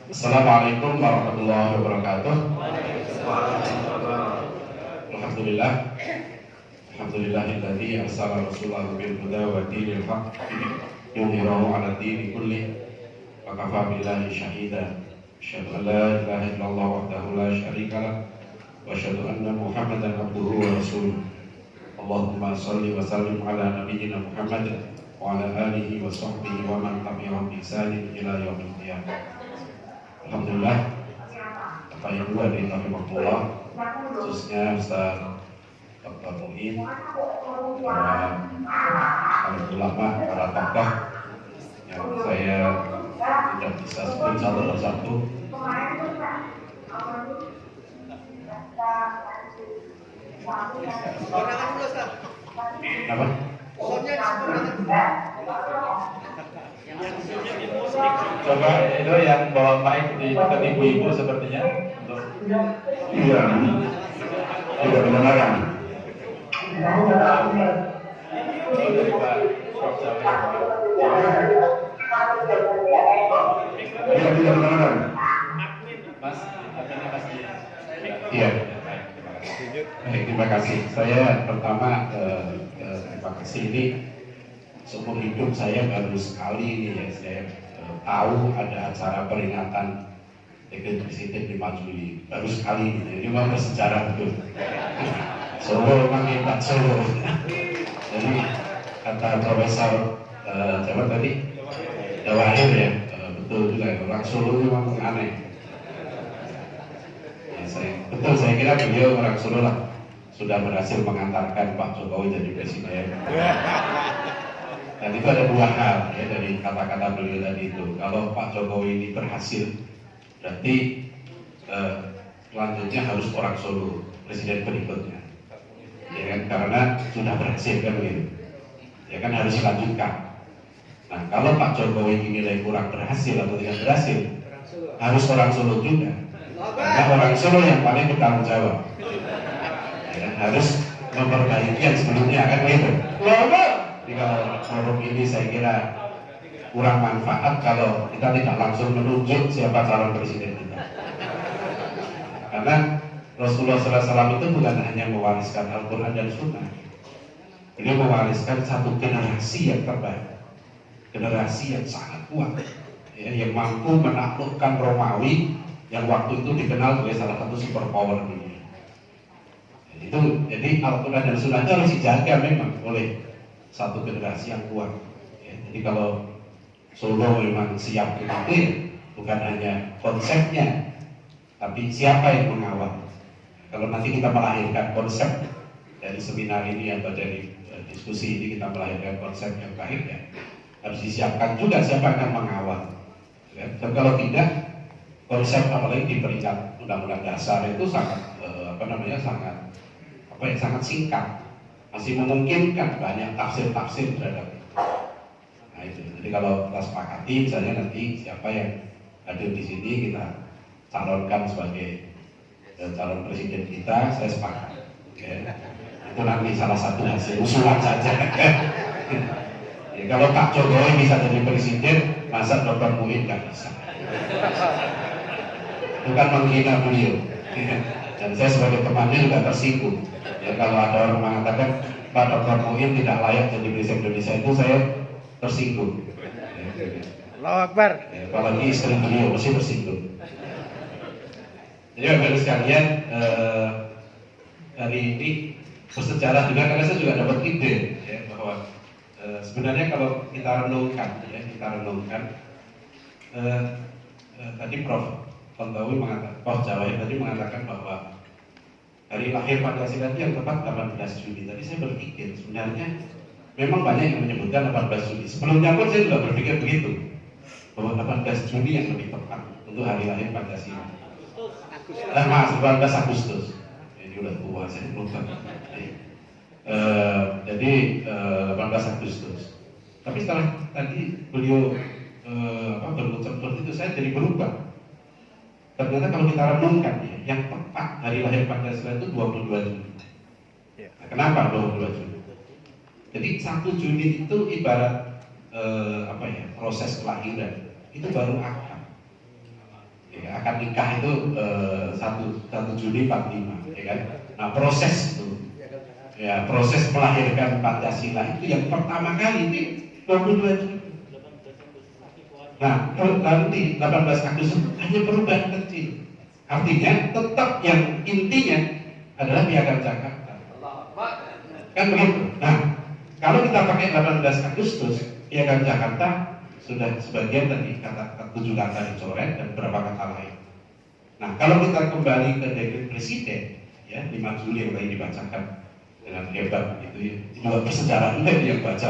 Assalamualaikum warahmatullahi wabarakatuh. Alhamdulillah. Alhamdulillahilladzi arsala rasulahu bil huda wa dinil haqq yudhhirahu 'ala dini kulli wa kafa billahi shahida. Asyhadu an la ilaha illallah wahdahu la syarika lah wa asyhadu anna Muhammadan abduhu wa rasuluh. Allahumma shalli wa sallim ala nabiyyina Muhammad wa ala alihi wa sahbihi wa man tabi'ahum bi ihsanin ila yaumil qiyamah. Alhamdulillah, Bapak Ibu hadirin rahimakumullah, khususnya Ustaz Dr. Muin, para ulama, para tokoh yang saya tidak bisa sebut satu persatu. Apa? Coba itu yang bawa mic di dekat ibu-ibu sepertinya. Iya, tidak kedengaran. Iya, tidak kedengaran. Mas, iya. Baik, terima kasih. Saya pertama terima kasih ini seumur hidup saya baru sekali ini ya saya tahu ada acara peringatan Dekret Presiden 5 Juli baru sekali ini memang bersejarah betul. Solo memang hebat Solo. Jadi kata Profesor siapa tadi Jawahir ya betul juga orang Solo memang aneh. Ya, saya kira beliau orang Solo lah sudah berhasil mengantarkan Pak Jokowi jadi presiden. Dan itu ada dua hal ya dari kata-kata beliau tadi itu. Kalau Pak Jokowi ini berhasil, berarti selanjutnya harus orang Solo presiden berikutnya, ya kan? Karena sudah berhasil kan begitu, ya kan harus dilanjutkan. Nah kalau Pak Jokowi dinilai kurang berhasil atau tidak berhasil, harus orang Solo juga, karena orang Solo yang paling bertanggung jawab, ya, harus memperbaiki yang sebelumnya kan begitu. Jadi kalau forum ini saya kira kurang manfaat kalau kita tidak langsung menunjuk siapa calon presiden kita. Karena Rasulullah SAW itu bukan hanya mewariskan Al-Quran dan Sunnah, beliau mewariskan satu generasi yang terbaik, generasi yang sangat kuat, ya, yang mampu menaklukkan Romawi yang waktu itu dikenal sebagai salah satu superpower dunia. Jadi Al-Quran dan Sunnah itu harus dijaga memang oleh satu generasi yang kuat. Ya, jadi kalau Solo memang siap itu ya, bukan hanya konsepnya, tapi siapa yang mengawal. Kalau nanti kita melahirkan konsep dari seminar ini atau dari diskusi ini kita melahirkan konsep yang baik ya, harus disiapkan juga siapa yang akan mengawal. Ya, dan kalau tidak, konsep apalagi di peringkat undang-undang dasar itu sangat sangat singkat. Masih memungkinkan banyak tafsir-tafsir terhadap itu. Nah itu. Jadi kalau kita sepakati misalnya nanti siapa yang hadir di sini kita calonkan sebagai calon presiden kita, saya sepakat. Ya. Itu nanti salah satu hasil usulan saja. Ya, kalau Pak Jokowi bisa jadi presiden, masa Dr. Muin nggak bisa? Bukan menghina beliau. Dan saya sebagai temannya juga tersinggung. Ya, kalau ada orang mengatakan Pak Dr. Muin tidak layak jadi presiden Indonesia, itu saya tersinggung. Allahu Akbar. Ya, apalagi istri beliau mesti tersinggung. Jadi bapak sekalian, hari ini bersejarah juga karena saya juga dapat ide ya, bahwa sebenarnya kalau kita renungkan, tadi Prof. Tontowi mengatakan, Prof. Jawahir tadi mengatakan bahwa hari lahir Pancasila itu yang tepat 18 Juli. Tadi saya berpikir sebenarnya memang banyak yang menyebutkan 18 Juli. Sebelumnya pun saya juga berpikir begitu, bahwa 18 Juli yang lebih tepat untuk hari lahir Pancasila. Maaf, 18 Agustus. Ini udah tua, saya lupa. Jadi 18 Agustus. Tapi setelah tadi beliau berucap seperti itu, saya jadi berubah. Ternyata kalau kita renungkan ya, yang tepat hari lahir Pancasila itu 22 Juli. Nah, kenapa 22 Juli? Jadi 1 Juni itu ibarat proses kelahiran itu baru akad. Ya, akad nikah itu 1 Juni 45, ya kan? Nah, proses itu, ya proses melahirkan Pancasila itu yang pertama kali itu 22 Juni. Nah, nanti 18 Agustus hanya perubahan kecil. Artinya tetap yang intinya adalah Piagam Jakarta. Kan begitu. Nah, kalau kita pakai 18 Agustus, Piagam Jakarta sudah sebagian tadi kata 7 kata dicoret dan beberapa kata lain. Nah, kalau kita kembali ke dekret presiden, ya 5 Juli yang tadi dibacakan dengan hebat gitu ya. Juga bersejarah juga yang baca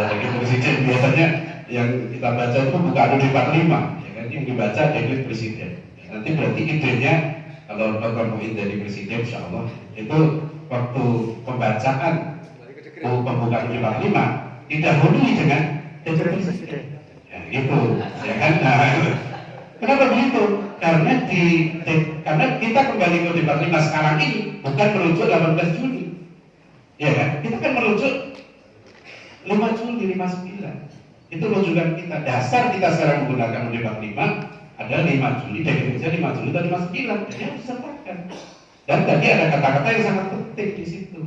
dekret presiden. Biasanya yang kita baca itu bukan UUD 45, ya kan? Yang dibaca dekret presiden. Ya, nanti berarti idenya kalau Dr. Muin jadi presiden, insya Allah itu waktu pembacaan pembukaan UUD 45 didahului dengan dekret presiden. Ya, gitu, ya kan? Nah, kenapa begitu? Karena kita kembali ke UUD 45 sekarang ini bukan merujuk 18 Juni, ya kan? Kita kan merujuk 5 Juli 59. Itu rujukan kita. Dasar kita sekarang menggunakan UUD 45 adalah 5 Juli, definisinya 5 Juli dan 59. Jadi harus disertakan. Dan tadi ada kata-kata yang sangat penting di situ.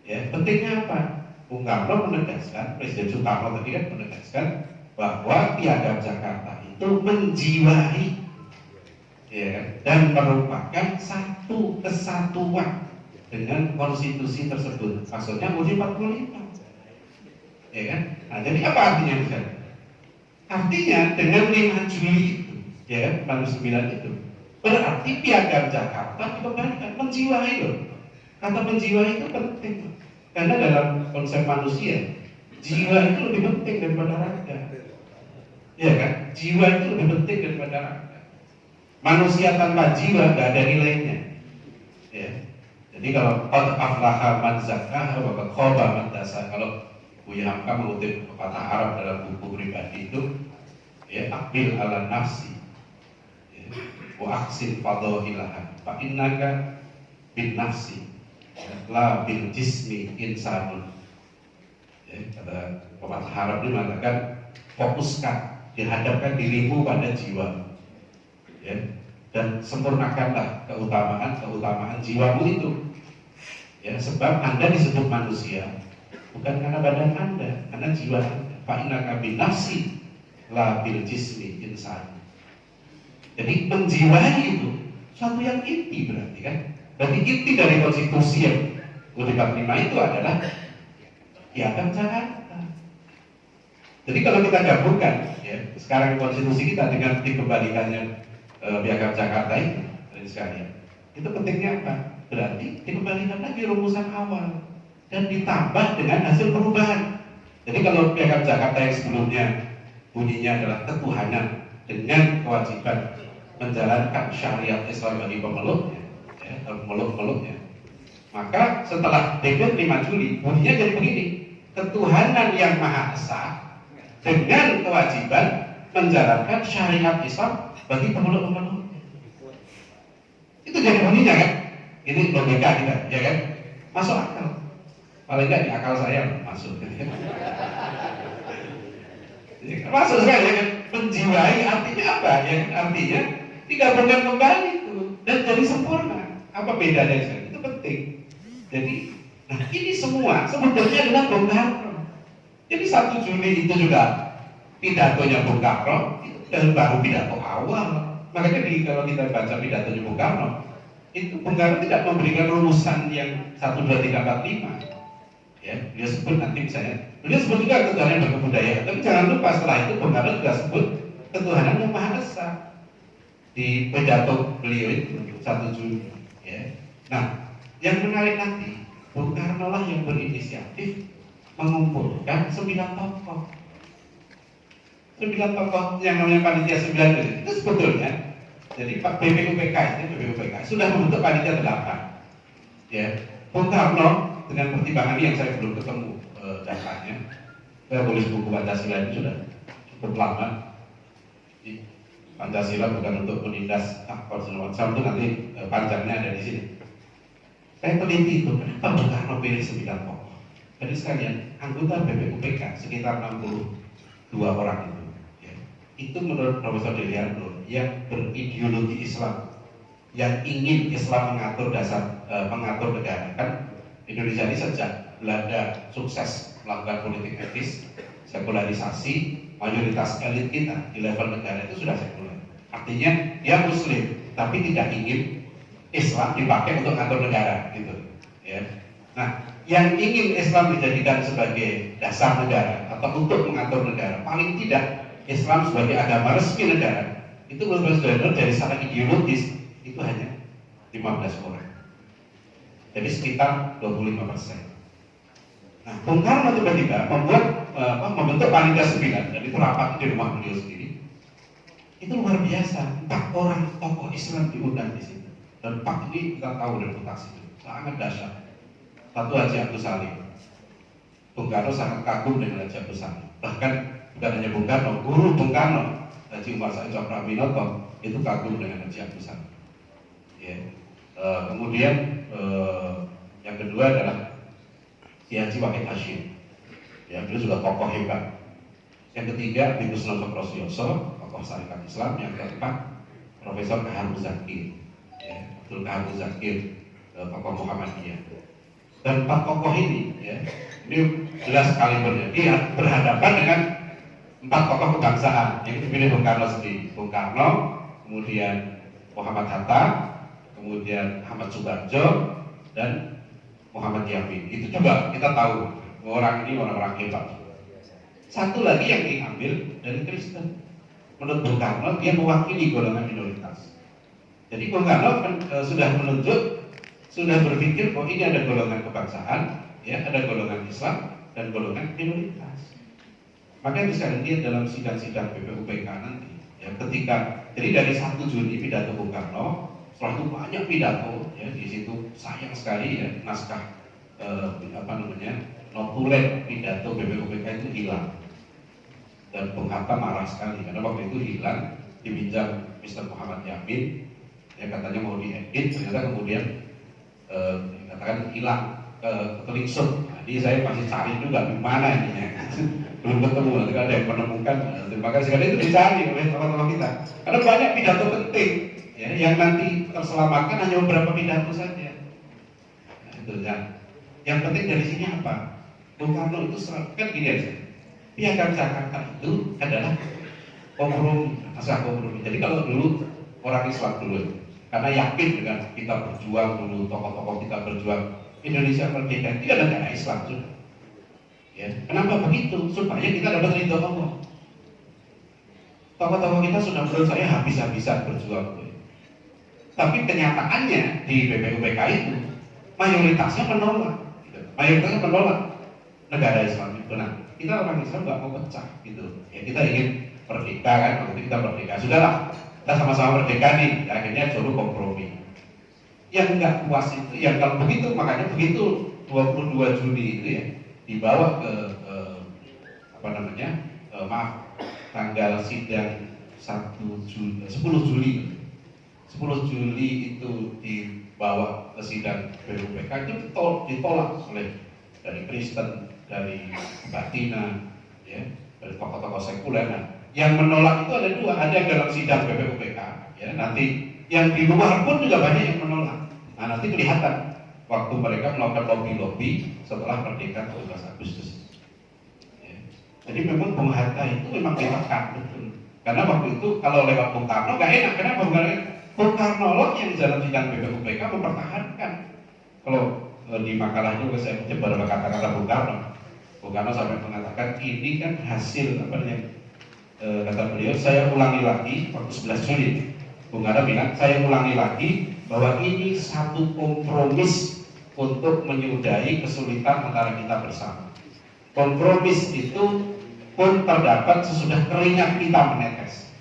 Ya, pentingnya apa? Bung Karno menegaskan, Presiden Soekarno tadi kan menegaskan bahwa Piagam Jakarta itu menjiwai, ya kan, dan merupakan satu kesatuan dengan konstitusi tersebut. Maksudnya UUD 45. Ya kan? Nah, jadi apa artinya di sana? Artinya dengan 5 Juli itu, ya kan, 49 itu, berarti Piagam Jakarta dikembalikan, menjiwai loh. Kata menjiwai itu penting, karena dalam konsep manusia, jiwa itu lebih penting daripada raga. Ya kan? Jiwa itu lebih penting daripada raga. Manusia tanpa jiwa gak ada nilainya. Ya. Jadi kalau qad aflaha man zakkaha wa qad khaba man dassaha, kalau Buya Hamka mengutip pepatah Arab dalam buku pribadi itu, ya, akbil ala nafsi, ya, wa aksin fadhilaha fa innaka bin nafsi la bil jismi insanun. Ya, kata pepatah Arab ini mengatakan fokuskan, dihadapkan dirimu pada jiwa, ya, dan sempurnakanlah keutamaan jiwamu itu, ya, sebab Anda disebut manusia bukan karena badan Anda, karena jiwa Anda. Fa'inaka bin nafsi la bil jismi insan. Jadi menjiwai itu suatu yang inti berarti kan. Berarti inti dari konstitusi yang UUD 45 itu adalah Piagam Jakarta. Jadi kalau kita gabungkan, ya, sekarang konstitusi kita dengan dikembalikannya Piagam Jakarta itu, dari sekalian, itu pentingnya apa? Berarti dikembalikan lagi rumusan awal dan ditambah dengan hasil perubahan. Jadi kalau Piagam Jakarta yang sebelumnya bunyinya adalah ketuhanan dengan kewajiban menjalankan syariat Islam bagi pemeluknya, ya, pemeluk-pemeluknya, maka setelah dekret 5 Juli bunyinya jadi begini: ketuhanan yang maha esa dengan kewajiban menjalankan syariat Islam bagi pemeluk-pemeluknya. Itu jadi bunyinya kan? Ini logika kita, ya kan? Masuk akal. Paling enggak di akal saya masuk. Masuk sekali, ya kan? Menjiwai artinya apa? Ya, artinya digabungkan kembali itu dan jadi sempurna. Apa bedanya? Itu penting. Jadi, nah ini semua sebetulnya adalah Bung Karno. Jadi 1 Juni itu juga pidatonya Bung Karno, dan baru pidato awal. Makanya kalau kita baca pidatonya Bung Karno, itu Bung Karno tidak memberikan rumusan yang 1, 2, 3, 4, 5. Ya, dia sebut nanti misalnya, dia sebut juga ketuhanan yang berkebudayaan. Tapi jangan lupa setelah itu Bung Karno juga sebut ketuhanan yang maha esa di pidato beliau itu 1 Juni. Ya. Nah, yang menarik nanti Bung Karno lah yang berinisiatif mengumpulkan 9 tokoh. 9 tokoh yang namanya panitia 9 itu sebetulnya. Jadi Pak BPUPK sudah membentuk panitia 8. Ya, Bung Karno dengan pertimbangan yang saya belum ketemu datanya, saya tulis buku Pancasila itu sudah cukup lama. Pancasila bukan untuk menindas aktor segala macam, itu nanti panjangnya ada di sini. Saya teliti itu kenapa Bung Karno pilih 9 tokoh. Jadi sekalian anggota BPUPK sekitar 62 orang itu. Ya. Itu menurut Profesor Delian yang berideologi Islam, yang ingin Islam mengatur negara. Kan Indonesia ini sejak Belanda sukses melakukan politik etis, sekularisasi, mayoritas elit kita di level negara itu sudah sekuler. Artinya dia Muslim, tapi tidak ingin Islam dipakai untuk mengatur negara, gitu. Ya. Nah, yang ingin Islam dijadikan sebagai dasar negara atau untuk mengatur negara, paling tidak Islam sebagai agama resmi negara, itu menurut saudara dari secara ideologis itu hanya 15 orang. Jadi sekitar 25%. Nah, Bung Karno tiba-tiba membentuk Panitia 9, dan itu rapat di rumah beliau sendiri. Itu luar biasa, 4 orang tokoh Islam diundang di situ. Dan 4 ini kita tahu reputasi itu sangat dahsyat. Satu Haji Agus Salim. Bung Karno sangat kagum dengan Haji Agus Salim. Bahkan bukan hanya Bung Karno, guru Bung Karno, Haji Umar Said Cokroaminoto, itu kagum dengan Haji Agus Salim. Ya. Kemudian yang kedua adalah Haji Wahid Hashim. Ya, beliau juga tokoh hebat. Yang ketiga, Biku Sunan Sokrosioso, tokoh syarikat Islam. Yang keempat, Profesor Kahar Muzakir, ya, Abdul Kahar Muzakir, tokoh Muhammadiyah. Dan 4 tokoh ini, ya, ini jelas kalibernya. Dia berhadapan dengan 4 tokoh kebangsaan yang dipilih Bung Karno sendiri. Bung Karno, kemudian Muhammad Hatta, kemudian Ahmad Subarjo, dan Muhammad Yamin. Itu coba kita tahu orang ini orang-orang hebat. Satu lagi yang diambil dari Kristen. Menurut Bung Karno, dia mewakili golongan minoritas. Jadi Bung Karno sudah menunjuk, sudah berpikir bahwa ini ada golongan kebangsaan, ya, ada golongan Islam dan golongan minoritas. Maka bisa dilihat dalam sidang-sidang BPUPK nanti, ya, ketika jadi dari 1 Juni pidato Bung Karno, setelah itu banyak pidato, ya, di situ sayang sekali, ya, naskah notulen pidato BPUPK itu hilang. Dan Bung Hatta marah sekali karena waktu itu hilang, dipinjam Mr. Muhammad Yamin, ya, katanya mau diedit, ternyata kemudian dikatakan hilang, kelingsut. Jadi saya masih cari juga di mana ininya. Belum ketemu, nanti ada yang menemukan. Terima kasih sekali, itu dicari oleh teman-teman kita. Karena banyak pidato penting, ya, yang nanti terselamatkan hanya beberapa pidato saja. Nah, itu ya. Yang penting dari sini apa? Bung Karno itu kan gini aja. Piagam Jakarta itu adalah kompromi, asal kompromi. Jadi kalau dulu orang Islam dulu, karena yakin dengan kita berjuang dulu, tokoh-tokoh kita berjuang, Indonesia merdeka itu ada negara Islam sudah. Ya, kenapa begitu? Supaya kita dapat ridho Allah. Tokoh-tokoh kita sudah menurut saya habis-habisan berjuang. Tapi kenyataannya di BPUPK itu mayoritasnya menolak. Mayoritasnya menolak negara Islam itu. Nah, kita orang Islam nggak mau pecah gitu. Ya, kita ingin merdeka kan, waktu kita merdeka. Sudahlah, kita sama-sama merdeka nih. Akhirnya suruh kompromi. Yang nggak puas itu, yang kalau begitu, makanya begitu 22 Juni itu ya dibawa ke tanggal sidang 10 Juli. 10 Juli itu dibawa ke sidang BPUPK, itu ditolak oleh dari Kristen, dari Batina, ya, dari tokoh-tokoh sekuler. Nah, yang menolak itu ada 2, ada yang dalam sidang BPUPK, ya, nanti yang di luar pun juga banyak yang menolak. Nah, nanti kelihatan waktu mereka melakukan lobby-lobby setelah merdeka 12 Agustus. Ya. Jadi memang Bung Hatta itu memang ditekan betul. Karena waktu itu kalau lewat Bung Karno nggak enak, kenapa? Bung Karno yang dalam sidang BPUPK mempertahankan. Kalau di makalahnya juga saya baca beberapa kata-kata Bung Karno. Bung Karno sampai mengatakan ini kan hasil kata beliau, saya ulangi lagi waktu 11 Juli. Bung Karno bilang, saya ulangi lagi bahwa ini satu kompromis untuk menyudahi kesulitan antara kita bersama. Kompromis itu pun terdapat sesudah keringat kita menetes.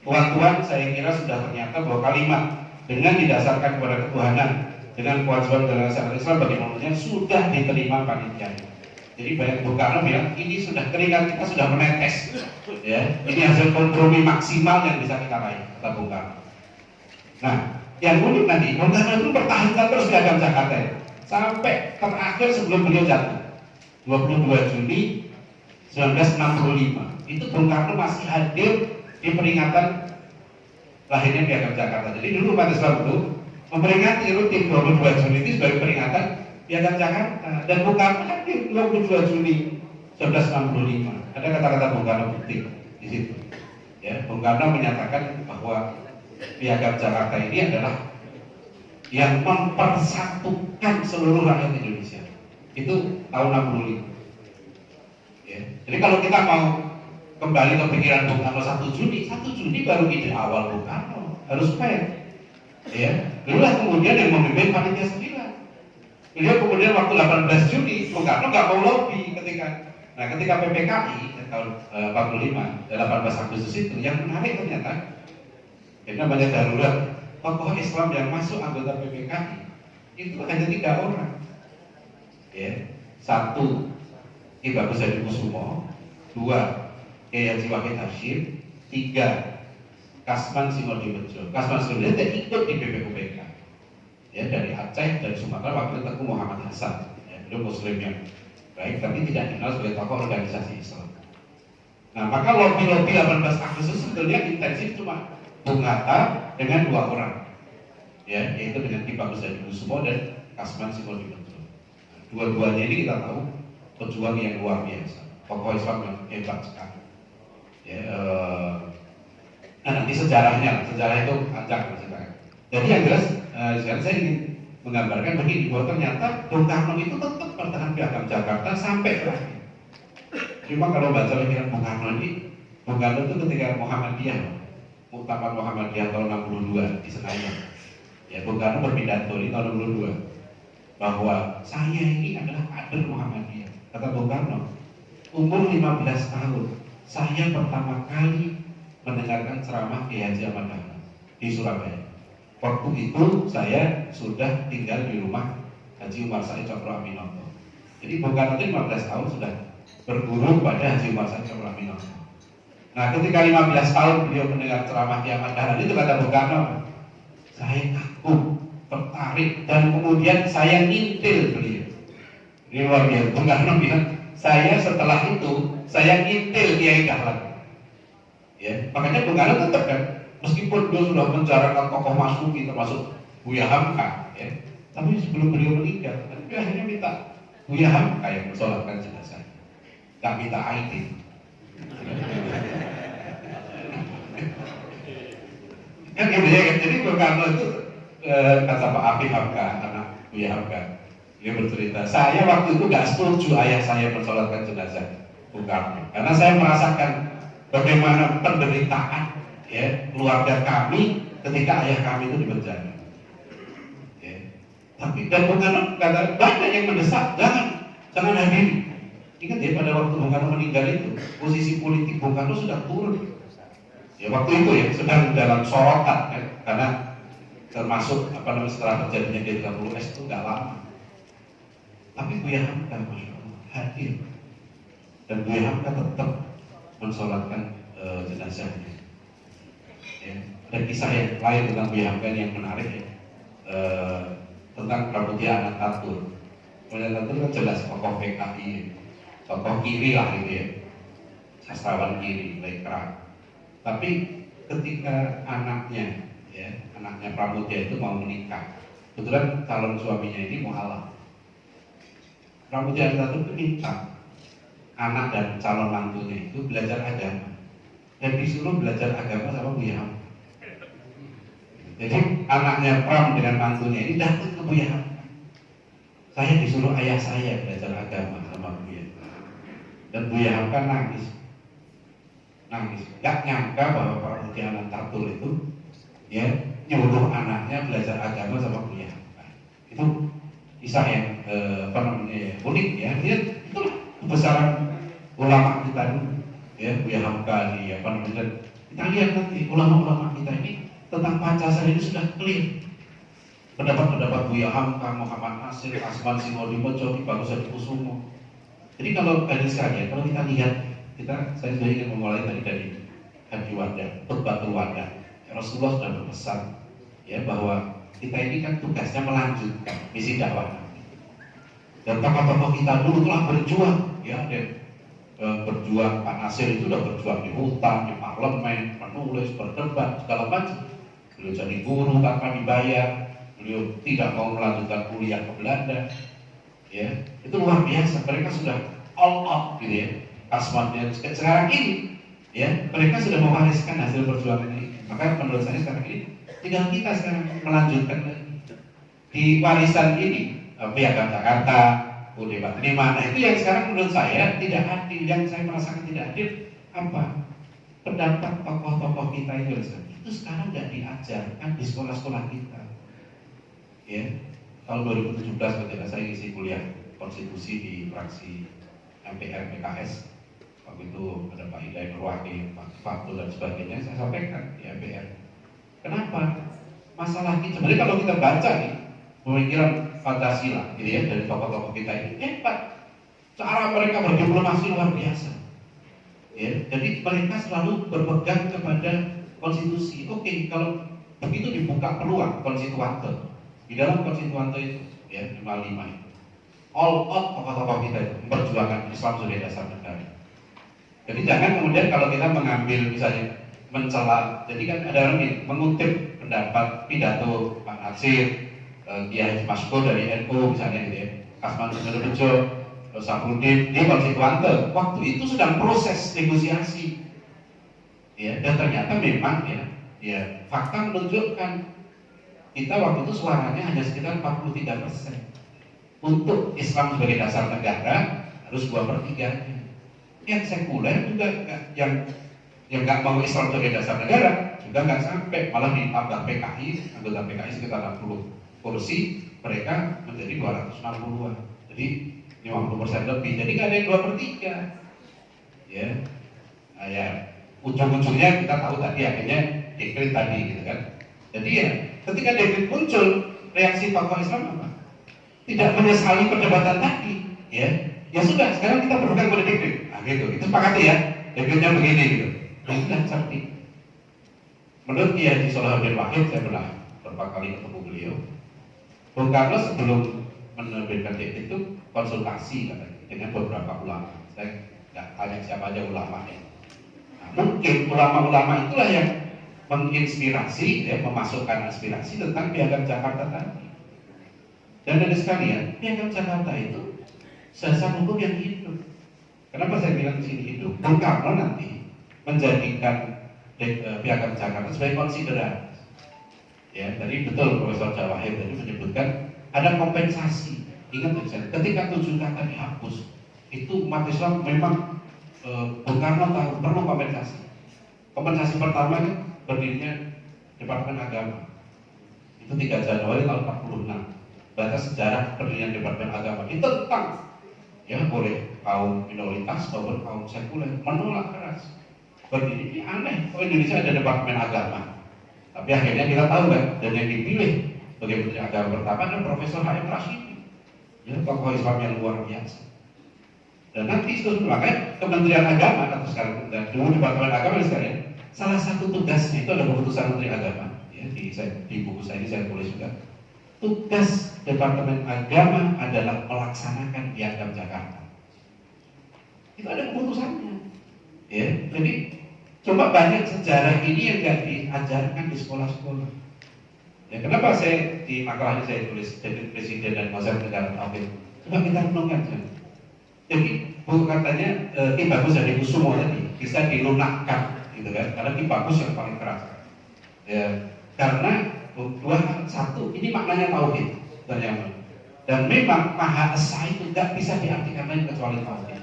Tuan-tuan, saya kira sudah ternyata bahwa kalimat dengan didasarkan kepada ketuhanan dengan kewajiban dalam syariat Islam bagaimana sudah diterima panitia. Jadi banyak Bung Karno bilang ini sudah keringat kita sudah menetes, ya. Ini hasil kompromi maksimal yang bisa kita raih, kata Bung Karno. Nah, yang unik nanti Bung Karno itu pertahankan terus piagam Jakarta ya, sampai terakhir sebelum beliau jatuh 22 Juni 1965. Itu Bung Karno masih hadir di peringatan lahirnya Piagam Jakarta. Jadi dulu umat Islam itu memperingati rutin 22 Juni itu sebagai peringatan Piagam Jakarta. Dan Bung Karno kan di 22 Juni 1965 ada kata-kata Bung Karno penting di situ. Ya, Bung Karno menyatakan bahwa Piagam Jakarta ini adalah yang mempersatukan seluruh rakyat Indonesia. Itu tahun 65. Ya. Jadi kalau kita mau kembali ke pikiran Bung Karno 1 Juni baru ide awal Bung Karno, harus fair. Ya, itulah kemudian yang memimpin panitia 9. Beliau kemudian waktu 18 Juni, Bung Karno nggak mau lobby ketika PPKI tahun 45, 18 Agustus itu, yang menarik ternyata, karena banyak darurat, tokoh Islam yang masuk anggota PPKI itu hanya 3 orang. Ya, 1 Ki Bagus Hadi Kusumo, 2 Kiai Haji Wahid Hasyim, 3 Kasman Singodimedjo. Kasman Singodimedjo ikut di BPUPK. Ya, dari Aceh, dari Sumatera, waktu itu Muhammad Hasan. Ya, beliau Muslim yang baik, tapi tidak dikenal sebagai tokoh organisasi Islam. Nah, maka lobby-lobby 18 Agustus sebetulnya intensif cuma Bung Hatta dengan 2 orang. Ya, yaitu dengan Ki Bagus Hadi Kusumo dan Kasman Singodimedjo. Nah, dua-duanya ini kita tahu pejuang yang luar biasa, tokoh Islam yang hebat sekali. Ya, nah nanti sejarah itu panjang ceritanya. Jadi yang jelas sekarang saya ingin menggambarkan begini, bahwa ternyata Bung Karno itu tetap bertahan Piagam Jakarta sampai terakhir. Cuma kalau baca pikiran Bung Karno itu ketika Muhammadiyah, Muktamar Muhammadiyah tahun 62 di Senayan, ya Bung Karno berpidato di tahun 62 bahwa saya ini adalah kader Muhammadiyah. Kata Bung Karno, umur 15 tahun saya pertama kali mendengarkan ceramah Kiai Haji Ahmad Dahlan di Surabaya. Waktu itu saya sudah tinggal di rumah Haji Umar Said Cokro Aminoto. Jadi Bung Karno itu 15 tahun sudah berguru pada Haji Umar Said Cokro Aminoto. Nah, ketika 15 tahun beliau mendengar ceramah Kiai Ahmad Dahlan, itu kata Bung Karno, saya kagum, tertarik, dan kemudian saya ngintil beliau. Ini luar biasa. Bung Karno bilang, saya setelah itu saya ngintil Kiai Dahlan. Ya, makanya Bung Karno tetap kan, meskipun dia sudah menjarakan tokoh Masuki termasuk Buya Hamka, ya, tapi sebelum beliau meninggal, dia akhirnya minta Buya Hamka yang mensolatkan jenazah, nggak minta Aidin. Kan gitu ya, jadi Bung Karno itu kata Pak Afif Hamka, anak Buya Hamka, dia bercerita, saya waktu itu nggak setuju ayah saya mensolatkan jenazah Bung Karno, karena saya merasakan bagaimana penderitaan ya keluarga kami ketika ayah kami itu di penjara. Ya. Tapi dan Bung Karno kata banyak yang mendesak, jangan hadiri. Ingat ya, pada waktu Bung Karno meninggal itu posisi politik Bung Karno sudah turun. Ya waktu itu ya sedang dalam sorotan ya, karena termasuk setelah terjadinya G30S itu nggak lama. Tapi Buya Hamka Masya Allah hadir, dan Buya Hamka tetap mensolatkan jenazahnya. Ya, ada kisah yang lain tentang Buya Hamka yang menarik ya, tentang Pramudia Anand Tatur. Pramudia Tatur kan jelas tokoh PKI, tokoh kiri lah gitu ya, sastrawan kiri, lekra. Tapi ketika anaknya Pramudia itu mau menikah, kebetulan calon suaminya ini mualaf. Pramudia Anand Tatur itu minta anak dan calon mantunya itu belajar agama, dan disuruh belajar agama sama Buya Hamka. Jadi anaknya Pram dengan mantunya ini datang ke Buya Hamka. Saya disuruh ayah saya belajar agama sama Buya, dan Buya Hamka nangis, gak nyangka bahwa Pramudia Anand Tatur itu ya nyuruh anaknya belajar agama sama Buya Hamka. Itu kisah yang unik ya. Itulah kebesaran ulama kita dulu ya, Buya Hamka di kita lihat nanti ulama-ulama kita ini tentang Pancasila ini sudah clear. Pendapat-pendapat Buya Hamka, Muhammad Nasir, Kasman Singodimedjo, Ki Bagus Hadi Kusumo. Jadi kalau kalau kita lihat, saya sudah ingin memulai tadi dari Haji Wada, Khutbatul Wada. Rasulullah sudah berpesan ya bahwa kita ini kan tugasnya melanjutkan misi dakwah. Dan tokoh-tokoh kita dulu telah berjuang ya, berjuang. Pak Nasir itu sudah berjuang di hutan, di parlemen, menulis, berdebat, segala macam. beliau jadi guru tanpa dibayar, beliau tidak mau melanjutkan kuliah ke Belanda, ya itu luar biasa. Mereka sudah all out gitu ya. Asman dan sekarang ini, ya mereka sudah mewariskan hasil perjuangan ini. Maka menurut saya sekarang ini tinggal kita sekarang melanjutkan lagi di warisan ini. Piagam Jakarta, UUD 45. Nah itu yang sekarang menurut saya tidak adil. Yang saya merasakan tidak adil apa? Pendapat tokoh-tokoh kita itu sekarang tidak diajarkan di sekolah-sekolah kita. Ya, tahun 2017 ketika saya isi kuliah konstitusi di fraksi MPR PKS, waktu itu ada Pak Hidayat Nurwaki, Pak Faktul dan sebagainya, saya sampaikan di MPR. Kenapa? Masalah kita sebenarnya kalau kita baca nih pemikiran Pancasila, gitu ya, dari tokoh-tokoh kita ini hebat. Cara mereka berdiplomasi luar biasa. Ya, jadi mereka selalu berpegang kepada konstitusi. Oke, kalau begitu dibuka peluang konstituante di dalam konstituante itu, ya 55 itu, all out tokoh-tokoh kita itu memperjuangkan Islam sebagai dasar negara. Jadi jangan kemudian kalau kita mengambil misalnya mencela, jadi kan ada orang yang mengutip pendapat pidato Pak Natsir, Kiai Maskur dari NU misalnya gitu ya, Kasman Sudirjo, Sahrudin di konstituante, waktu itu sedang proses negosiasi, ya dan ternyata memang ya fakta menunjukkan kita waktu itu suaranya hanya sekitar 43%. Untuk Islam sebagai dasar negara harus 2/3. Yang sekuler juga yang nggak mau Islam sebagai dasar negara juga nggak sampai, malah ditambah PKI, anggota PKI sekitar 60 kursi, mereka menjadi 260-an, jadi 50% lebih. Jadi nggak ada yang 2/3. Ya, nah, ya ujung-ujungnya kita tahu tadi akhirnya dekret tadi gitu kan. Jadi ya ketika dekret muncul, reaksi tokoh Islam apa? Tidak menyesali perdebatan tadi, ya sudah, sekarang kita berpegang pada dekret. Nah gitu, itu sepakati ya, dekretnya begini gitu. Nah itu kan cantik. Menurut Kiai Salahuddin Wahid, saya pernah beberapa kali ketemu beliau. Bung Karno sebelum menerbitkan dekret itu konsultasi katanya dengan beberapa ulama. Saya nggak tanya siapa aja ulamanya. Nah, mungkin ulama-ulama itulah yang menginspirasi, ya, memasukkan aspirasi tentang Piagam Jakarta tadi. Dan ada sekalian, Piagam Jakarta itu dasar hukum yang hidup. Kenapa saya bilang di sini hidup? Bung Karno nanti menjadikan Piagam Jakarta sebagai konsideran. Ya, tadi betul Profesor Jawahir tadi menyebutkan ada kompensasi. Ingat ketika 7 kata dihapus, itu umat Islam memang Bung Karno tahu perlu kompensasi. Kompensasi pertama itu berdirinya Departemen Agama. Itu 3 Januari tahun 46. Batas sejarah pendirian Departemen Agama itu tentang oleh kaum minoritas maupun kaum sekuler menolak keras. Berdiri ini aneh, kok Indonesia ada Departemen Agama. Tapi akhirnya kita tahu kan, dan yang dipilih sebagai Menteri Agama pertama adalah Profesor H.M. Rashidi, tokoh Islam yang luar biasa. Dan nanti makanya Kementerian Agama atau sekarang dan Departemen Agama sekalian, salah satu tugasnya itu ada keputusan Menteri Agama. Ya, di buku saya ini saya tulis juga. Tugas Departemen Agama adalah melaksanakan Piagam Jakarta. Itu ada keputusannya. Ya, jadi coba banyak sejarah ini yang nggak diajarkan di sekolah-sekolah. Ya, kenapa saya di makalah ini saya tulis Dekret Presiden dan Konsep Negara Tauhid. Coba kita renungkan. Jadi buku katanya Ki Bagus dari Kusumo tadi bisa dilunakkan, gitu kan? Karena Ki Bagus yang paling keras. Ya, karena satu, ini maknanya tauhid dan memang Maha Esa itu tidak bisa diartikan lain kecuali tauhid.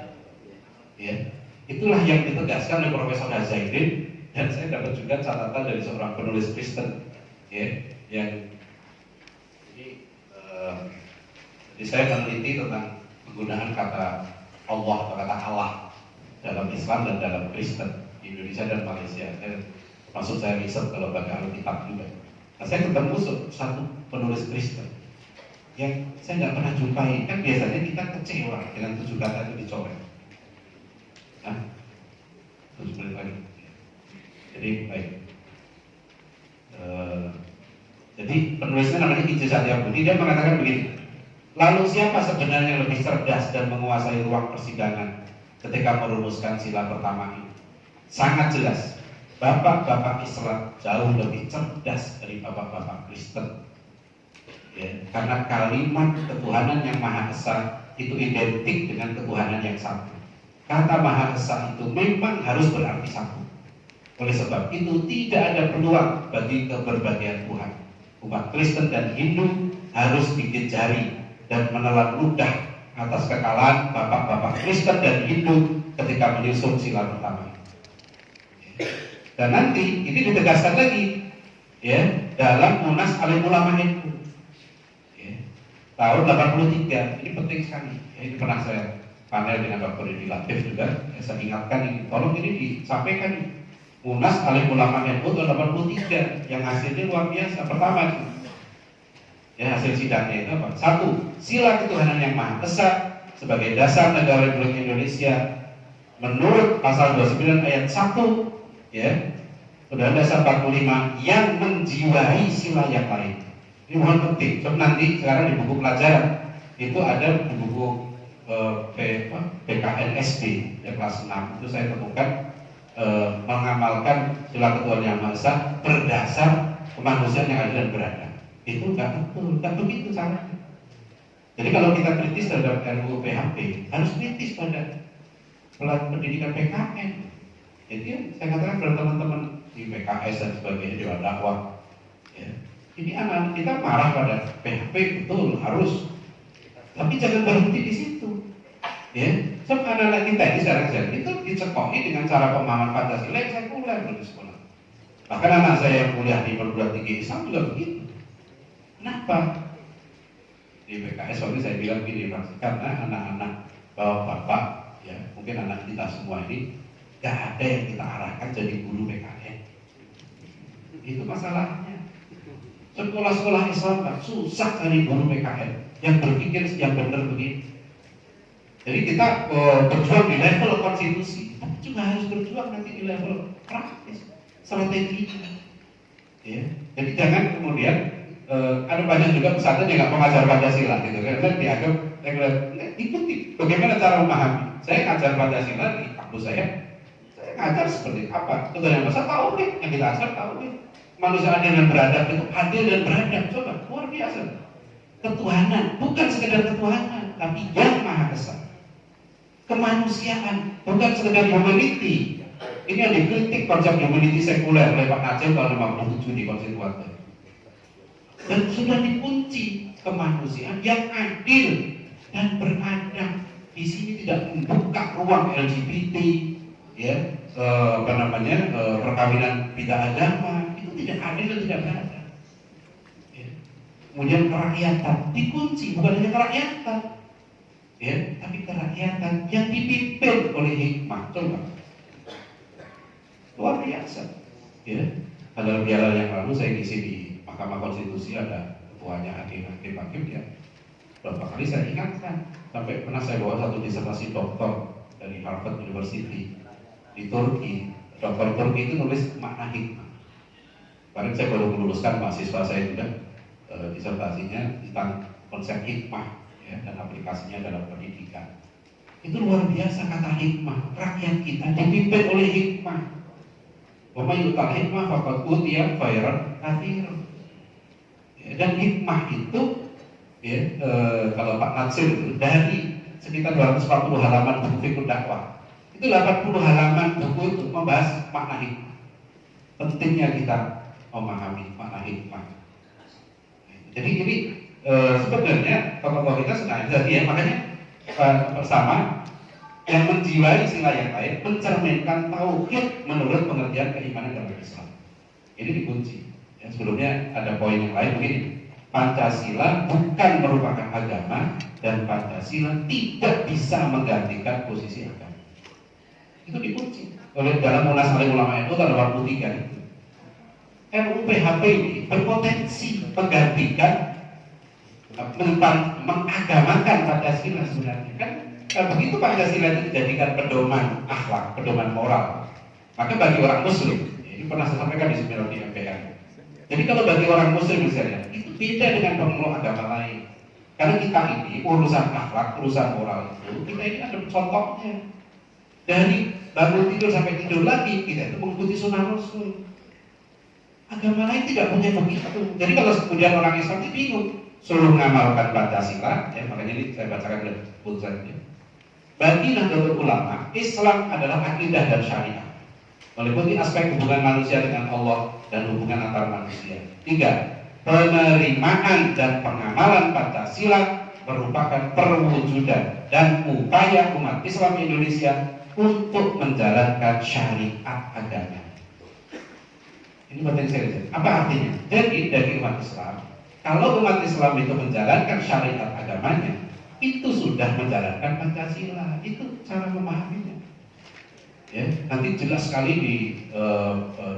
Ya, itulah yang ditegaskan oleh Profesor Hazaidin, dan saya dapat juga catatan dari seorang penulis Kristen, ya, yang ini, jadi saya meneliti tentang penggunaan kata Allah atau kata Allah dalam Islam dan dalam Kristen di Indonesia dan Malaysia. Maksud saya riset kalau baca Alkitab juga. Nah, saya ketemu satu penulis Kristen yang saya nggak pernah jumpai. Kan biasanya kita kecewa dengan 7 kata itu dicoret. Nah, 7 menit lagi. Jadi baik. Jadi penulisnya namanya Ije Satyabudi, dia mengatakan begini. Lalu siapa sebenarnya yang lebih cerdas dan menguasai ruang persidangan ketika merumuskan sila pertama ini? Sangat jelas. bapak-bapak Islam jauh lebih cerdas dari bapak-bapak Kristen. Ya, karena kalimat ketuhanan yang Maha Esa itu identik dengan ketuhanan yang satu. Kata Maha Esa itu memang harus berarti satu. Oleh sebab itu tidak ada peluang bagi keberbagian Tuhan. Umat Kristen dan Hindu harus gigit jari dan menelan ludah atas kekalahan bapak-bapak Kristen dan Hindu ketika menyusun sila pertama. Dan nanti ini ditegaskan lagi, ya, dalam Munas Alim Ulama NU. Tahun 83, ini penting sekali. Ini pernah saya panel dengan Dr. Edi Latif juga. Saya ingatkan ini, tolong ini disampaikan nih. Munas Alim Ulama NU tahun 83 yang hasilnya luar biasa. Pertama, ya, hasil sidangnya itu apa? 1. Sila ketuhanan yang Maha Esa sebagai dasar negara Republik Indonesia menurut pasal 29 ayat 1, ya, Undang-Undang Dasar 45 yang menjiwai sila yang lain. Ini mohon penting. Sebab nanti sekarang di buku pelajaran itu ada di buku PKN SD yang kelas 6 itu saya temukan mengamalkan sila ketuhanan yang Maha Esa berdasar kemanusiaan yang adil dan beradab. Itu nggak betul, nggak begitu caranya. Jadi kalau kita kritis terhadap RUU PHP harus kritis pada pendidikan PKN. Jadi saya katakan kepada teman-teman di PKS dan sebagainya di dakwah, ya, ini anak kita marah pada PHP, betul harus, tapi jangan berhenti di situ, ya. Sebab anak-anak kita ini sekarang itu dicekoki dengan cara pemahaman Pancasila yang sekuler di sekolah. Bahkan anak saya yang kuliah di perguruan tinggi Islam juga begitu. Kenapa? Di PKS waktu saya bilang gini, karena anak-anak bapak-bapak, ya, mungkin anak kita semua ini gak ada yang kita arahkan jadi guru PKN. Itu masalahnya. Sekolah-sekolah Islam kan susah cari guru PKN yang berpikir yang benar begini. Jadi kita berjuang di level konstitusi, tapi juga harus berjuang nanti di level praktis, strateginya. Ya. Jadi jangan kemudian ada banyak juga pesantren yang nggak mengajar Pancasila gitu kan, dianggap ikuti bagaimana cara memahami. Saya ngajar Pancasila di kampus saya ngajar seperti apa? Ketuhanan yang besar tahu nih, yang kita ajar tahu nih. Manusia adil dan beradab itu adil dan beradab, coba luar biasa. Ketuhanan bukan sekedar ketuhanan, tapi yang Maha Esa. Kemanusiaan bukan sekedar humanity. Ini yang dikritik konsep humanity sekuler oleh Pak Najib tahun 57 di Konstituen. Dan sudah dikunci kemanusiaan yang adil dan beradab. Di sini tidak membuka ruang LGBT, ya, perkawinan beda agama. Tidak adil dan tidak beradab. Ya. Kemudian kerakyatan dikunci, bukan hanya kerakyatan, ya, tapi kerakyatan yang dipimpin oleh hikmah. Coba, luar biasa. Ya. Pada biara yang lalu saya ngisi di Mahkamah Konstitusi, ada ketuanya hakim-hakim, ya. Beberapa kali saya ingatkan, sampai pernah saya bawa satu disertasi doktor dari Harvard University di Turki. Dokter Turki itu nulis makna hikmah. Kemarin saya baru meluluskan mahasiswa saya juga disertasinya tentang konsep hikmah, ya, dan aplikasinya dalam pendidikan. Itu luar biasa kata hikmah. Rakyat kita dipimpin oleh hikmah. Wa may yu'tal hikmah faqad utiya khairan katsiran. Dan hikmah itu, ya, kalau Pak Natsir itu dari sekitar 240 halaman buku fikih dakwah, itu 80 halaman buku itu membahas makna hikmah. Pentingnya kita memahami makna hikmah. Jadi ini sebenarnya tokoh-tokoh kita sengaja, ya, makanya bersama yang menjiwai sila yang lain mencerminkan tauhid menurut pengertian keimanan dalam Islam. Ini dikunci. Ya, sebelumnya ada poin yang lain begini. Pancasila bukan merupakan agama dan Pancasila tidak bisa menggantikan posisi agama. Itu dikunci oleh dalam Munas Alim Ulama NU tahun 83 itu. RUU PHP ini berpotensi menggantikan, mengagamakan Pancasila sebenarnya. Kan begitu Pancasila itu dijadikan pedoman akhlak, pedoman moral, maka bagi orang Muslim, ini pernah saya sampaikan di seminar di MPR. Jadi kalau bagi orang Muslim misalnya, itu beda dengan pemeluk agama lain. Karena kita ini urusan akhlak, urusan moral itu, kita ini ada contohnya. Dari bangun tidur sampai tidur lagi kita itu mengikuti sunnah Rasul. Agama lain tidak punya begitu. Jadi kalau kemudian orang Islam itu bingung, suruh mengamalkan Pancasila, ya makanya ini saya bacakan dari putusannya. Bagi Nahdlatul Ulama, Islam adalah akidah dan syariat, meliputi aspek hubungan manusia dengan Allah dan hubungan antar manusia. 3. Penerimaan dan pengamalan Pancasila merupakan perwujudan dan upaya umat Islam Indonesia untuk menjalankan syariat agama. Ini penting sekali. Apa artinya? Jadi dari umat Islam, kalau umat Islam itu menjalankan syariat agamanya, itu sudah menjalankan Pancasila. Itu cara memahaminya. Ya, nanti jelas sekali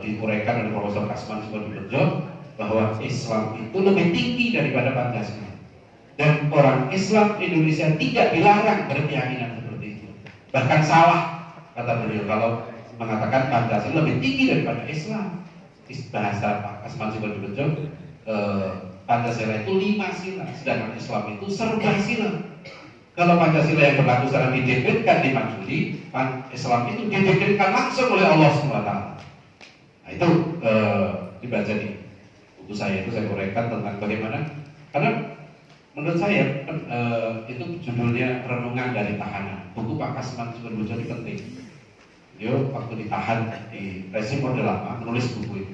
diuraikan oleh Profesor Kasman Subodibedjo bahwa Islam itu lebih tinggi daripada Pancasila. Dan orang Islam Indonesia tidak dilarang berkeyakinan seperti itu. Bahkan salah kata beliau kalau mengatakan Pancasila lebih tinggi daripada Islam. Bahasa Pak Kasman Subodibedjo, Pancasila itu 5 sila, sedangkan Islam itu serba sila. Kalau Pancasila yang berlaku secara didekretkan di Juli, Islam itu didekretkan langsung oleh Allah SWT. Nah itu dibaca di buku saya itu saya uraikan tentang bagaimana, karena menurut saya itu judulnya Renungan dari Tahanan. Buku Pak Kasman Subodibedjo ini penting. Dia waktu ditahan di rezim Orde Lama menulis buku ini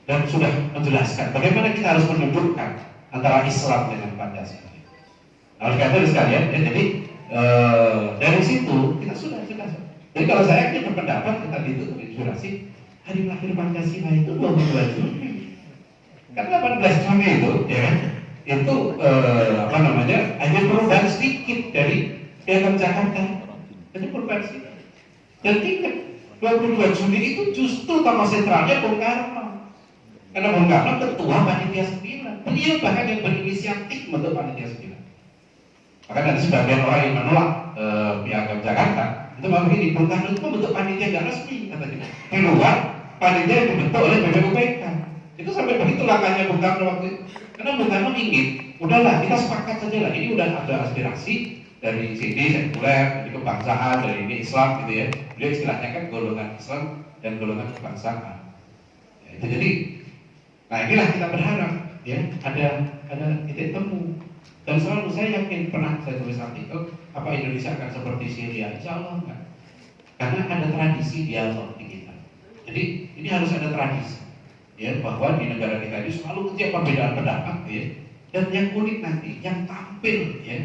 dan sudah menjelaskan bagaimana kita harus mendudukkan antara Islam dengan Pancasila. Nah, oleh karena itu sekalian, ya, jadi dari situ kita sudah jelas. Jadi kalau saya berpendapat kita ditutup inspirasi hari lahir Pancasila itu 22 Juni. Karena 18 Juni itu, ya kan, itu hanya perubahan sedikit dari Piagam Jakarta. Jadi perubahan sedikit. Dan ingat, 22 Juni itu justru tokoh sentralnya Bung Karno. Karena Bung Karno ketua Panitia 9. Beliau bahkan yang berinisiatif membentuk Panitia 9. Maka nanti sebagian orang yang menolak Piagam Jakarta itu malah begini, Bung Karno itu membentuk panitia nggak resmi katanya. Di luar panitia yang dibentuk oleh BPUPK. Itu sampai begitu langkahnya Bung Karno waktu itu. Karena Bung Karno ingin, udahlah kita sepakat saja lah. Ini udah ada aspirasi dari sini sekuler, dari kebangsaan, dari ini Islam gitu ya. Beliau istilahnya kan golongan Islam dan golongan kebangsaan. Ya, itu jadi, nah inilah kita berharap ya ada titik temu. Dan selalu saya yakin, pernah saya tulis artikel, apa Indonesia akan seperti Syria? Insya Allah enggak. Karena ada tradisi dialog di kita. Jadi ini harus ada tradisi, ya bahwa di negara kita ini selalu setiap perbedaan pendapat, ya. Dan yang unik nanti, yang tampil, ya,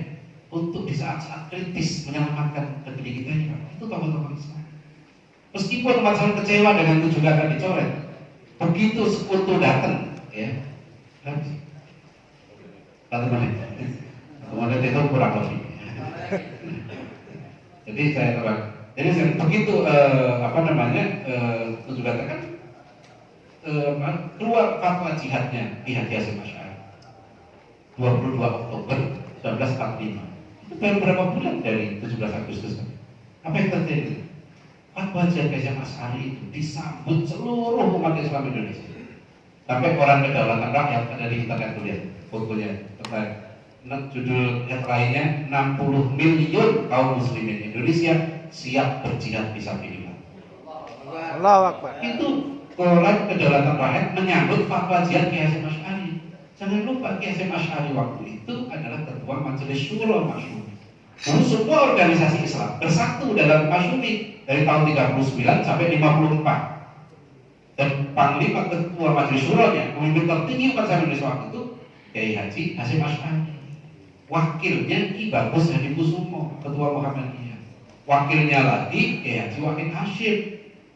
untuk di saat-saat kritis menyelamatkan negeri kita ini, itu tokoh-tokoh Islam. Meskipun umat Islam kecewa dengan 7 kata dicoret, begitu sekutu datang, ya, habis. Satu menit itu kurang lebih. Jadi saya terang. Jadi begitu tujuh katakan keluar fatwa jihadnya Ki Haji Hasyim Asy'ari 22 Oktober 1945. Itu baru berapa bulan dari 17 Agustus. Apa yang terjadi? Fatwa jihad Ki Hasyim Asy'ari itu disambut seluruh umat Islam Indonesia. Sampai Koran Kedaulatan Rakyat ada di internet tuh lihat fotonya. Judul lainnya 60 miliun kaum muslimin Indonesia siap berjihad fisabilillah. Allahu Akbar. Itu Koran Kedaulatan Rakyat menyambut fatwa jihad Ki Hasyim Asy'ari. Jangan lupa Ki Hasyim Asy'ari waktu itu adalah ketua Majelis Syuro Masyumi. Lalu semua organisasi Islam bersatu dalam Masyumi dari tahun 39 sampai 54. Dan panglima ketua Majelis Syuronya, pemimpin tertinggi umat Islam Indonesia waktu itu Kiai Haji Hasyim Asy'ari. Wakilnya Ki Bagus Hadikusumo, ketua Muhammadiyah. Wakilnya lagi Kiai Haji Wahid Hasyim.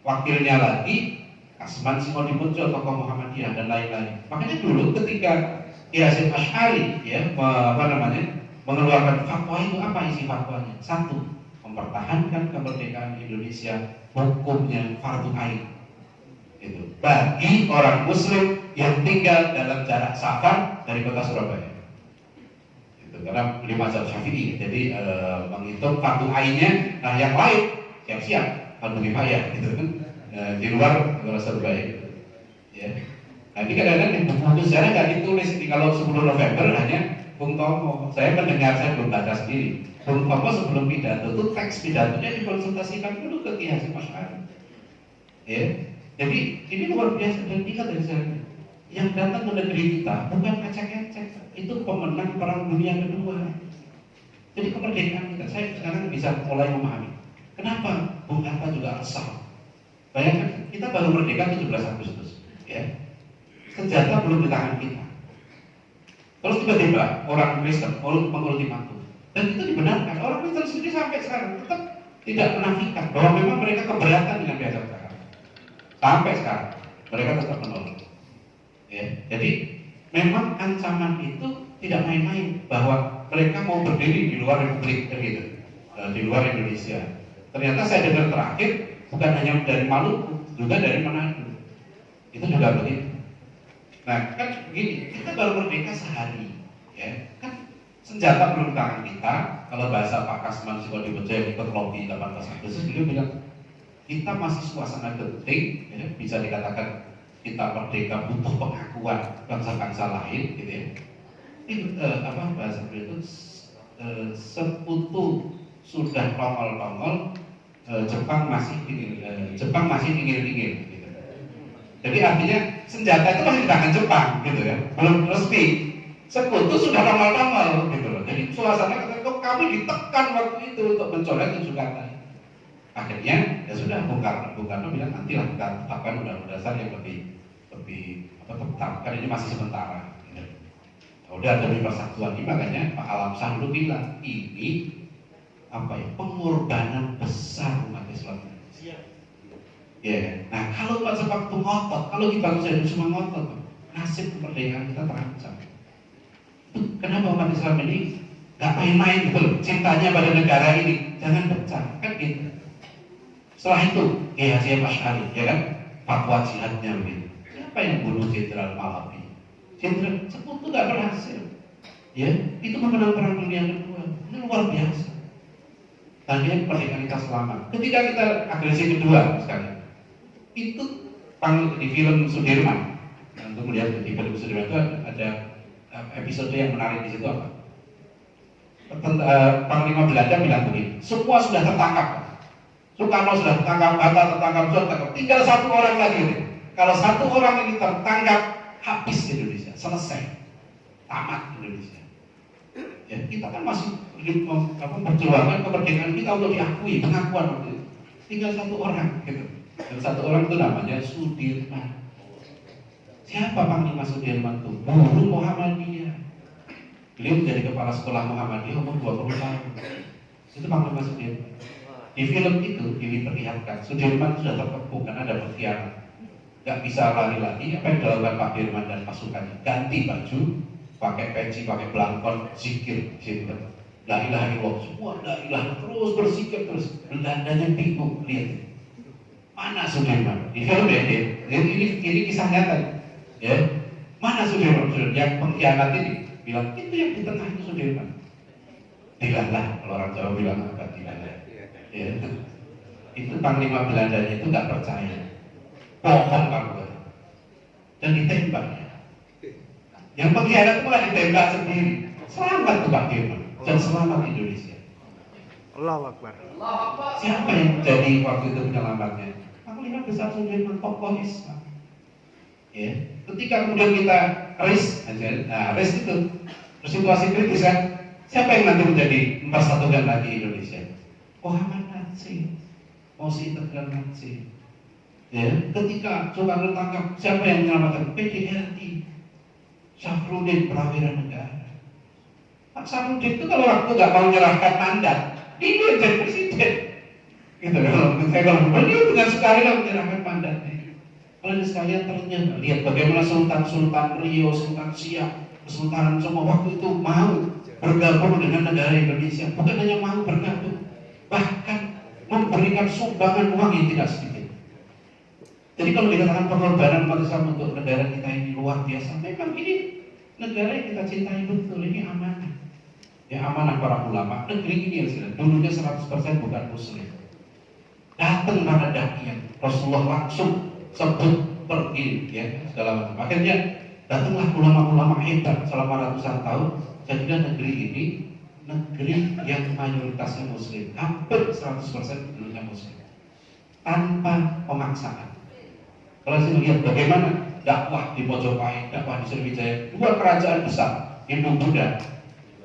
Wakilnya lagi Kasman Subodibedjo, tokoh Muhammadiyah dan lain-lain. Makanya dulu ketika Kiai Hasyim Asy'ari mengeluarkan fatwa itu, apa isi fatwanya? 1. Mempertahankan kemerdekaan Indonesia, hukumnya fardhu ain. Itu bagi orang Muslim yang tinggal dalam jarak safar dari kota Surabaya. Itu karena beliau mazhab Syafi'i, jadi menghitung fardu ainnya. Nah yang lain siap-siap fardu kifayah, gitu kan, di luar kota Surabaya. Gitu. Ya. Nah ini kadang-kadang di buku sejarah nggak ditulis. Kalau 10 November hanya Bung Tomo. Saya mendengar, saya belum baca sendiri. Bung Tomo sebelum pidato itu teks pidatonya dikonsultasikan dulu ke Ki Hasyim Asy'ari. Ya, jadi ini luar biasa dan ingat dari saya. Yang datang ke negeri kita bukan ecek-ecek, itu pemenang Perang Dunia Kedua. Jadi kemerdekaan kita, saya sekarang bisa mulai memahami kenapa Bung Hatta juga resah. Bayangkan, kita baru merdeka 17 Agustus, ya. Senjata belum di tangan kita. Terus tiba-tiba orang Kristen mengultimatum, dan itu dibenarkan. Orang Kristen sendiri sampai sekarang tetap tidak menafikan bahwa memang mereka keberatan dengan biasa sekarang. Sampai sekarang mereka tetap menolak. Ya, jadi memang ancaman itu tidak main-main bahwa mereka mau berdiri di luar Republik gitu, di luar Indonesia. Ternyata saya dengar terakhir bukan hanya dari Maluku, juga dari Manado. Itu juga begitu. Nah, kan begini, kita baru merdeka sehari, ya. Kan senjata belum tangan kita. Kalau bahasa Pak Kasman Sukodibejo yang ikut lobby 18 Agustus, beliau bilang kita masih suasana genting, ya, bisa dikatakan kita merdeka butuh pengakuan bangsa-bangsa lain, gitu ya. Ini bahasa beliau itu sekutu sudah nongol-nongol, Jepang masih dingin-dingin, gitu. Jadi artinya senjata itu masih di tangan Jepang, gitu ya, belum resmi. Sekutu sudah nongol-nongol, gitu loh. Jadi suasana kok kami ditekan waktu itu untuk mencoret 7 kata. Akhirnya ya sudah, Bung Karno bilang nantilah kita tetapkan undang-undang dasar yang lebih tetap, kan ini masih sementara. Gitu. Udah demi persatuan ini, makanya Pak Alam Shah dulu bilang ini pengorbanan besar umat Islam. Ya, nah kalau Pak Sepak itu ngotot, kalau kita bisa cuma ngotot, nasib kemerdekaan kita terancam. Kenapa umat Islam ini nggak main-main gitu, cintanya pada negara ini, jangan pecah, kan gitu. Setelah itu, Ki Hasyim Asy'ari, ya kan, fatwa jihadnya begitu. Siapa yang bunuh Jenderal Malabi? Jenderal Sekutu nggak berhasil, ya, itu memenang Perang Dunia Kedua, ini luar biasa. Tadinya kemerdekaan kita selamat. Ketika kita agresi kedua sekali, itu di film Sudirman. Untuk melihat di film Sudirman itu ada episode yang menarik di situ apa? Panglima Belanda bilang begini, semua sudah tertangkap. Soekarno sudah tertangkap, Hatta tertangkap, sudah tertangkap. Tinggal 1 orang lagi. Kalau 1 orang ini tertangkap, habis Indonesia, selesai, tamat Indonesia. Ya, kita kan masih perjuangan kemerdekaan kita untuk diakui, pengakuan waktu itu. Tinggal 1 orang, gitu. Dan 1 orang itu namanya Sudirman. Siapa Panglima Sudirman itu? Guru Muhammadiyah. Beliau menjadi kepala sekolah Muhammadiyah umur 20 tahun. Itu Panglima Sudirman. Di film itu diperlihatkan Sudirman sudah terkepung karena ada pengkhianat. Gak bisa lari lagi. Apa yang dilakukan Pak Dirman dan pasukannya? Ganti baju, pakai peci, pakai belangkon, zikir, la ilaha illallah, semua la ilaha, terus berzikir terus. Belandanya bingung, lihat mana Sudirman di film ya, ini kisah nyata, ya. Mana Sudirman? Yang pengkhianat ini bilang itu yang di tengah itu Sudirman. Dilalah, kalau orang Jawa bilang apa? Dilalah. Ya, itu Panglima Belandanya itu nggak percaya, bohong kamu, dan ditembak. Yang pengkhianat malah ditembak sendiri. Selamat tuh Pak Dirman dan selamat Indonesia. Allahu Akbar. Siapa yang jadi waktu itu penyelamatnya? Panglima Besar Sudirman, tokoh Islam. Ya, ketika kemudian kita RIS itu situasi kritis kan, siapa yang nanti menjadi mempersatukan lagi Indonesia? Muhammad Natsir, Mosi Tegar Natsir. Ya, ketika Soekarno tangkap, siapa yang menyelamatkan? PDRI, Syafruddin Prawira Negara. Pak Syafruddin itu kalau waktu nggak mau menyerahkan mandat, dia yang jadi presiden. Gitu kalau beliau dengan sukarela menyerahkan mandatnya. Kalau sekalian ternyata lihat bagaimana Sultan Riau, Sultan Siak, Kesultanan semua waktu itu mau bergabung dengan negara Indonesia. Bukan hanya mau bergabung, bahkan memberikan sumbangan uang yang tidak sedikit. Jadi kalau dikatakan pengorbanan umat Islam untuk negara kita ini luar biasa, memang ini negara yang kita cintai betul, ini amanah. Ya, amanah para ulama. Negeri ini yang dulunya 100% bukan muslim. Datang para dai, Rasulullah langsung sebut pergi, ya, segala macam. Akhirnya datanglah ulama-ulama hebat selama ratusan tahun jadilah negeri ini negeri yang mayoritasnya muslim, hampir 100% penduduknya muslim, tanpa pemaksaan. Kalau saya melihat bagaimana dakwah di Mojopahit, dakwah di Sriwijaya, dua kerajaan besar Hindu Buddha,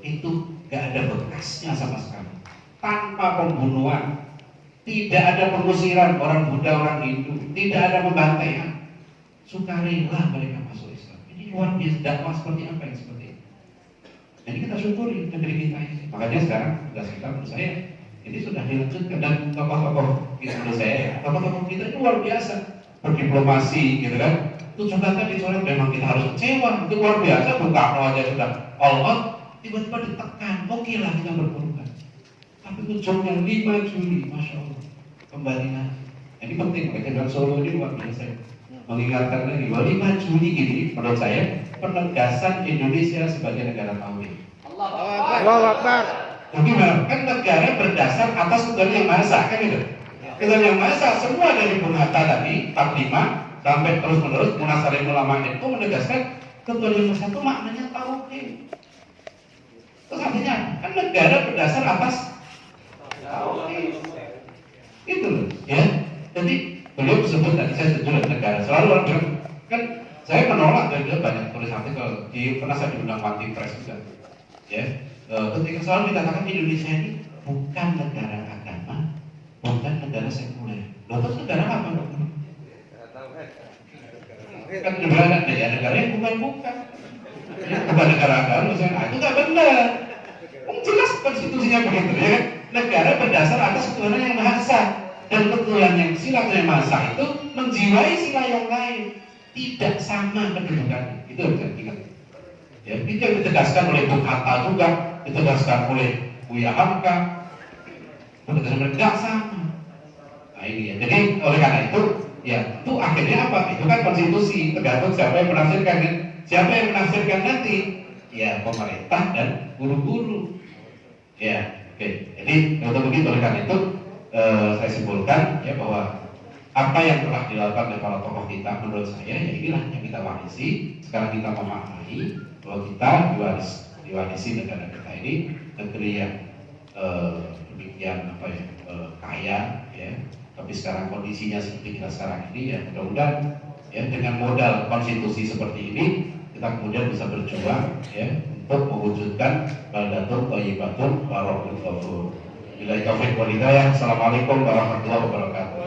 itu gak ada bekasnya sama sekali, tanpa pembunuhan, tidak ada pengusiran orang Buddha, orang Hindu, tidak ada pembantaian, sukarela mereka masuk Islam. Ini luar biasa, dakwah seperti apa yang seperti ini. Jadi kita syukuri negeri kita ini. Makanya sekarang tugas kita menurut saya ini sudah dilanjutkan, dan tokoh-tokoh kita menurut saya, tokoh-tokoh kita itu luar biasa berdiplomasi, gitu kan. Tujuh kata dicoret, memang kita harus kecewa, itu luar biasa. Bung Karno aja sudah all out, tiba-tiba ditekan, oke lah kita berkorban. Tapi ujungnya 5 Juli, Masya Allah, kembali lagi. Ini penting, Jenderal Solo ini luar biasa. Mengingatkan lagi bahwa 5 Juli ini menurut saya penegasan Indonesia sebagai negara tauhid. Allahu Akbar. Bagaimana? Kan negara berdasar atas Ketuhanan Yang Maha Esa, kan itu? Ketuhanan Yang Maha Esa, semua dari Bung Hatta tadi, 45 sampai terus-menerus Munasalim Ulama itu menegaskan Ketuhanan Yang Maha Esa itu maknanya tauhid. Terus artinya kan negara berdasar atas tauhid. Itu loh, ya. Jadi beliau sebut tadi, saya setuju negara. Selalu orang bilang, kan saya menolak dari dulu banyak tulis artikel, pernah saya diundang Wanti Press juga, ya. Ketika selalu dikatakan Indonesia ini bukan negara agama, bukan negara sekuler. Loh, terus negara apa dong? Kan negara yang bukan. Bukan negara agama, misalnya, itu nggak benar. Jelas konstitusinya begitu, ya kan? Negara berdasar atas Ketuhanan Yang Maha Esa, dan Ketuhanan yang sila yang Maha Esa itu menjiwai sila yang lain, tidak sama kedudukannya. Itu harus diingat. Ya, itu yang ditegaskan oleh Bung Hatta juga, ditegaskan oleh Buya Hamka, tidak sama. Nah ini ya. Jadi oleh karena itu, ya itu akhirnya apa? Itu kan konstitusi, tergantung siapa yang menafsirkan. Siapa yang menafsirkan nanti? Ya pemerintah dan guru-guru. Ya, oke. Jadi untuk begitu, oleh karena itu saya simpulkan ya bahwa apa yang telah dilakukan oleh para tokoh kita menurut saya ya inilah yang kita warisi. Sekarang kita memahami bahwa kita diwarisi negara kita ini negeri yang demikian kaya ya. Tapi sekarang kondisinya seperti kita sekarang ini ya mudah-mudahan ya dengan modal konstitusi seperti ini kita kemudian bisa berjuang ya untuk mewujudkan baldatun thayyibatun wa rabbul ghafur. Billahi taufiq wal hidayah. Assalamualaikum warahmatullahi wabarakatuh.